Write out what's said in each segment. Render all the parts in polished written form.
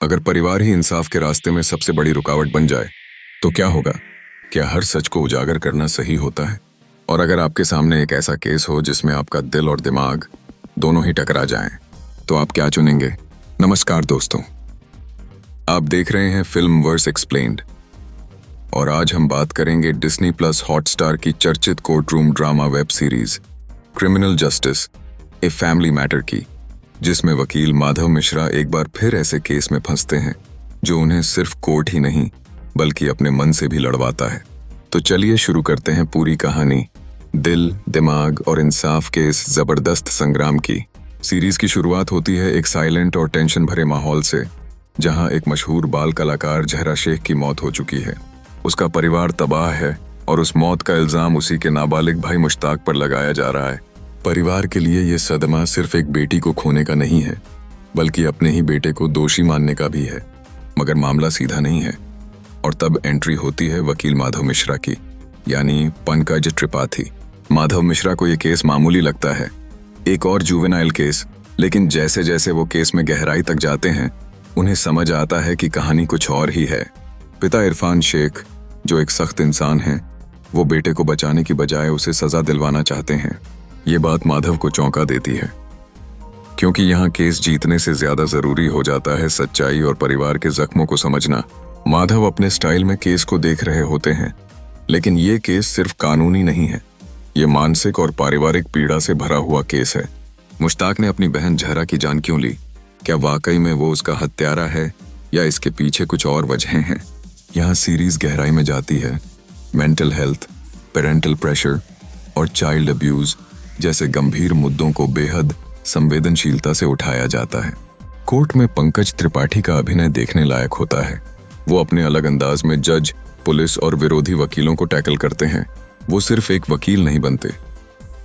अगर परिवार ही इंसाफ के रास्ते में सबसे बड़ी रुकावट बन जाए तो क्या होगा? क्या हर सच को उजागर करना सही होता है? और अगर आपके सामने एक ऐसा केस हो जिसमें आपका दिल और दिमाग दोनों ही टकरा जाएं, तो आप क्या चुनेंगे? नमस्कार दोस्तों, आप देख रहे हैं फिल्म वर्स एक्सप्लेन्ड और आज हम बात करेंगे डिज्नी प्लस हॉटस्टार की चर्चित court room drama web series criminal justice a family matter की, जिसमें वकील माधव मिश्रा एक बार फिर ऐसे केस में फंसते हैं जो उन्हें सिर्फ कोर्ट ही नहीं बल्कि अपने मन से भी लड़वाता है। तो चलिए शुरू करते हैं पूरी कहानी दिल, दिमाग और इंसाफ के इस जबरदस्त संग्राम की। सीरीज की शुरुआत होती है एक साइलेंट और टेंशन भरे माहौल से, जहां एक मशहूर बाल कलाकार जहरा शेख की मौत हो चुकी है। उसका परिवार तबाह है और उस मौत का इल्जाम उसी के नाबालिग भाई मुश्ताक पर लगाया जा रहा है। परिवार के लिए ये सदमा सिर्फ एक बेटी को खोने का नहीं है, बल्कि अपने ही बेटे को दोषी मानने का भी है। मगर मामला सीधा नहीं है और तब एंट्री होती है वकील माधव मिश्रा की, यानी पंकज त्रिपाठी। माधव मिश्रा को ये केस मामूली लगता है, एक और जुवेनाइल केस, लेकिन जैसे जैसे वो केस में गहराई तक जाते हैं उन्हें समझ आता है कि कहानी कुछ और ही है। पिता इरफान शेख, जो एक सख्त इंसान है, वो बेटे को बचाने की बजाय उसे सजा दिलवाना चाहते हैं। ये बात माधव को चौंका देती है, क्योंकि यहाँ केस जीतने से ज्यादा जरूरी हो जाता है सच्चाई और परिवार के जख्मों को समझना। माधव अपने स्टाइल में केस को देख रहे होते हैं, लेकिन ये केस सिर्फ कानूनी नहीं है, ये मानसिक और पारिवारिक पीड़ा से भरा हुआ केस है। मुश्ताक ने अपनी बहन जहरा की जान क्यों ली? क्या वाकई में वो उसका हत्यारा है या इसके पीछे कुछ और वजहें हैं? यहाँ सीरीज गहराई में जाती है। मेंटल हेल्थ, पेरेंटल प्रेशर और चाइल्ड अब्यूज जैसे गंभीर मुद्दों को बेहद संवेदनशीलता से उठाया जाता है। कोर्ट में पंकज त्रिपाठी का अभिनय देखने लायक होता है। वो अपने अलग अंदाज में जज, पुलिस और विरोधी वकीलों को टैकल करते हैं। वो सिर्फ एक वकील नहीं बनते,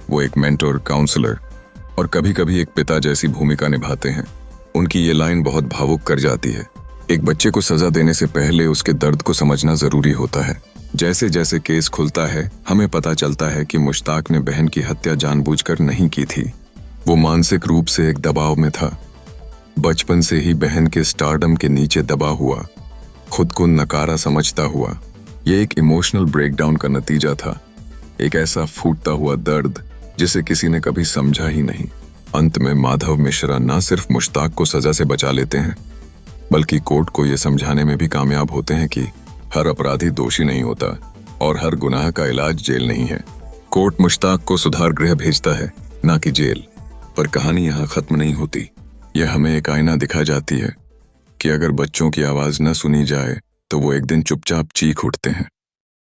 वो एक मेंटर, काउंसलर और कभी-कभी एक पिता जैसी भूमिका निभाते हैं। उनकी ये लाइन बहुत भावुक कर जाती है, एक बच्चे को सजा देने से पहले उसके दर्द को समझना जरूरी होता है। जैसे जैसे केस खुलता है हमें पता चलता है कि मुश्ताक ने बहन की हत्या जानबूझकर नहीं की थी। वो मानसिक रूप से एक दबाव में था, बचपन से ही बहन के स्टारडम के नीचे दबा हुआ, खुद को नकारा समझता हुआ। ये एक इमोशनल ब्रेकडाउन का नतीजा था, एक ऐसा फूटता हुआ दर्द जिसे किसी ने कभी समझा ही नहीं। अंत में माधव मिश्रा न सिर्फ मुश्ताक को सजा से बचा लेते हैं, बल्कि कोर्ट को ये समझाने में भी कामयाब होते हैं कि हर अपराधी दोषी नहीं होता और हर गुनाह का इलाज जेल नहीं है। कोर्ट मुश्ताक को सुधार गृह भेजता है, ना कि जेल। पर कहानी यहाँ खत्म नहीं होती। यह हमें एक आईना दिखा जाती है कि अगर बच्चों की आवाज न सुनी जाए तो वो एक दिन चुपचाप चीख उठते हैं।